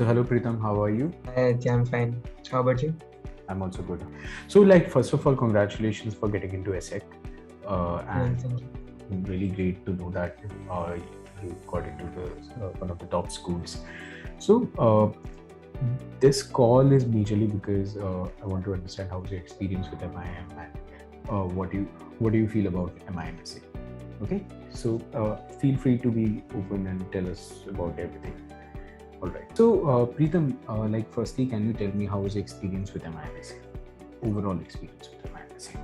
So hello Preetham, how are you? I'm fine. How about you? I'm also good. So first of all, congratulations for getting into ESSEC. And Thank you. really great to know that you got into one of the top schools. So this call is majorly because I want to understand how's your experience with MIM and what do you feel about MiM-Essay. Okay, so feel free to be open and tell us about everything. All right. So Preetham, firstly, can you tell me how was your experience with MiM-Essay? Overall experience with MiM-Essay.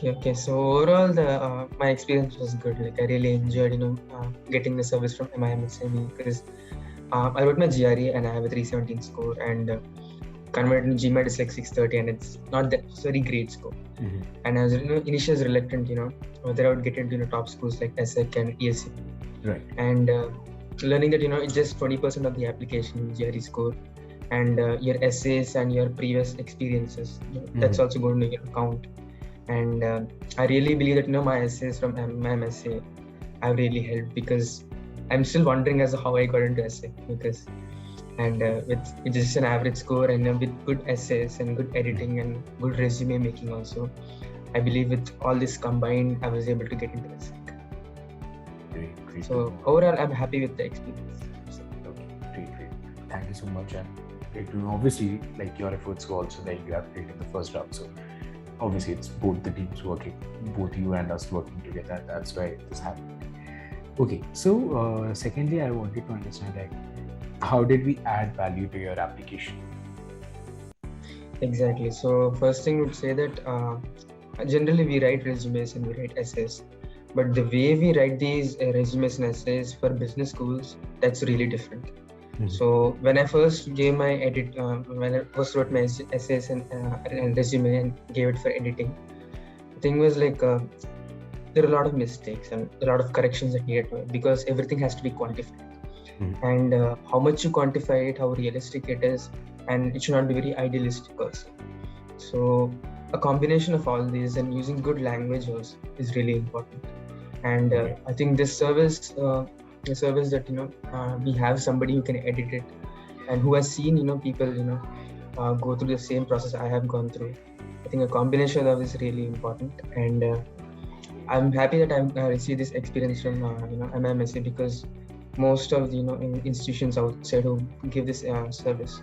Okay. So overall, my experience was good. I really enjoyed, getting the service from MiM-Essay because I wrote my GRE and I have a 317 score, and converted to GMAT is like 630, and it's not that very great score. Mm-hmm. And I was initially reluctant, whether I would get into top schools like ESSEC and ESSEC. Right. And learning that it's just 20% of the application GRE score, and your essays and your previous experiences, that's also going to count. And I really believe that my essays from MiM-Essay have really helped, because I'm still wondering as to how I got into essay, with just an average score and with good essays and good editing and good resume making also, I believe with all this combined, I was able to get into essay. Great. So overall, I'm happy with the experience. Okay, great. Thank you so much. And obviously, your efforts were also there. You have played in the first round, so obviously it's both the teams working, both you and us working together. That's why this happened. Okay, so secondly, I wanted to understand how did we add value to your application? Exactly. So first thing I would say that generally we write resumes and we write essays, but the way we write these resumes and essays for business schools, that's really different. Mm-hmm. So when I first gave my when I first wrote my essays and resume and gave it for editing, the thing was there are a lot of mistakes and a lot of corrections that needed to it, because everything has to be quantified. Mm-hmm. And how much you quantify it, how realistic it is, and it should not be very idealistic also. So a combination of all these and using good language also is really important. And I think this service, the service that we have somebody who can edit it and who has seen people go through the same process I have gone through. I think a combination of that is really important, and I'm happy that I received this experience from MiM-Essay, because most of the institutions outside who give this service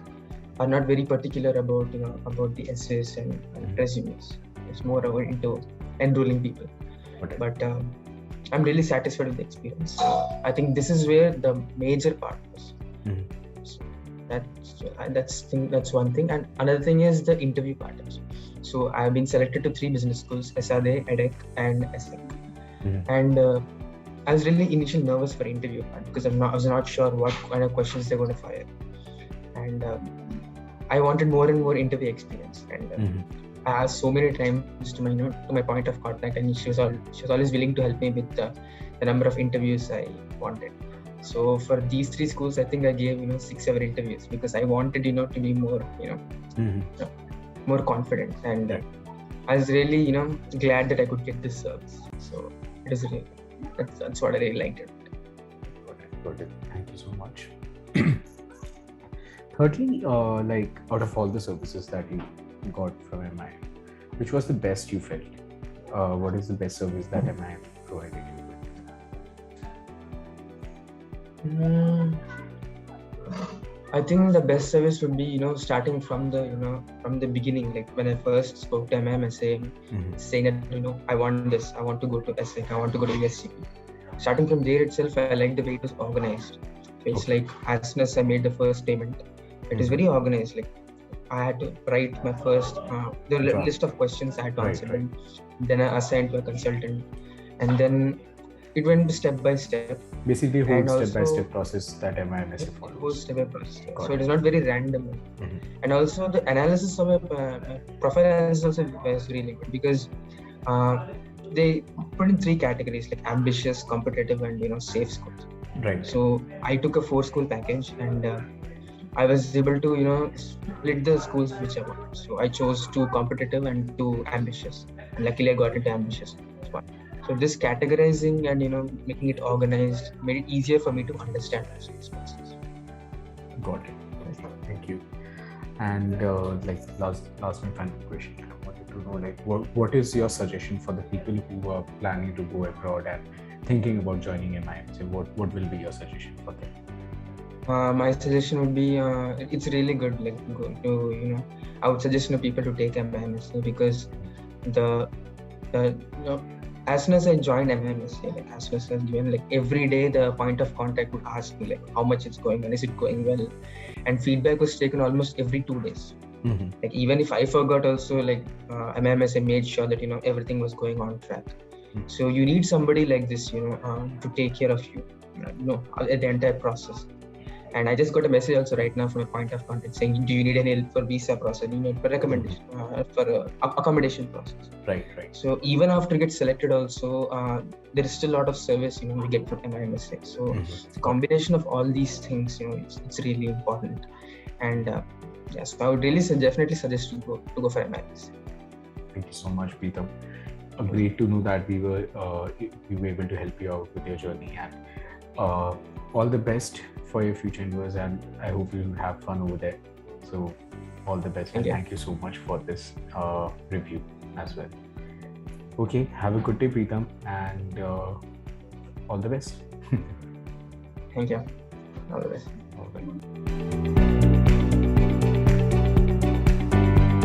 are not very particular about the essays and resumes. It's more about into enrolling people. Okay. But I'm really satisfied with the experience. I think this is where the major part was. Mm-hmm. So that's one thing. And another thing is the interview patterns. So I've been selected to 3 business schools: ESADE, EDHEC, and ESSEC. Mm-hmm. And I was really initially nervous for interview because I was not sure what kind of questions they're going to fire, and I wanted more and more interview experience. And I asked so many times to my point of contact, and she was always willing to help me with the number of interviews I wanted. So for these 3 schools, I think I gave 6-7 interviews, because I wanted to be more more confident, and I was really glad that I could get this service. So it is really, that's what I really liked it. Got it. Thank you so much. Thirdly, out of all the services that you got from MIM, which was the best you felt? What is the best service that MIM provided you with? I think the best service would be starting from the beginning, when I first spoke to MiM-Essay, saying that I want this, I want to go to ESSEC, I want to go to ESCP. Starting from there itself, I like the way it was organized. It's as soon as I made the first payment, it is very organized. I had to write my first the list of questions I had to answer, and then I assigned to a consultant, and then it went step by step. Basically, whole step-by-step process that MiM-Essay follows. Whole step-by-step. So it is not very random. Mm-hmm. And also the analysis of a profile analysis also is really good, because they put in 3 categories, like ambitious, competitive, and safe schools. Right. So I took a 4-school package, and I was able to split the schools which I wanted. So I chose 2 competitive and 2 ambitious. And luckily, I got into ambitious one. So this categorizing and making it organized made it easier for me to understand this process. Got it. Thank you. And like last and final question, I wanted to know like what is your suggestion for the people who are planning to go abroad and thinking about joining MIM? So what will be your suggestion for them? My suggestion would be it's really good, like go to I would suggest people to take MiM-Essay, because the as soon as I joined MiM-Essay, like as soon as I joined, like every day the point of contact would ask me like how much it's going on, is it going well, and feedback was taken almost every 2 days. Like even if I forgot also, like MiM-Essay made sure that everything was going on track. So you need somebody like this to take care of you at the entire process. And I just got a message also right now from a point of contact saying, do you need any help for visa process? Do you need for recommendation, for accommodation process? Right. So even after get selected also, there is still a lot of service we get from MiM-Essay. So the combination of all these things, it's really important. And yes, I would really definitely suggest to go for MiM-Essay. Thank you so much, Preetham. Great to know that we were able to help you out with your journey, and all the best for your future endeavors, and I hope you have fun over there. So all the best, and thank you so much for this review as well. Okay, have a good day, Preetham, and all the best. Thank you. All the best. All right.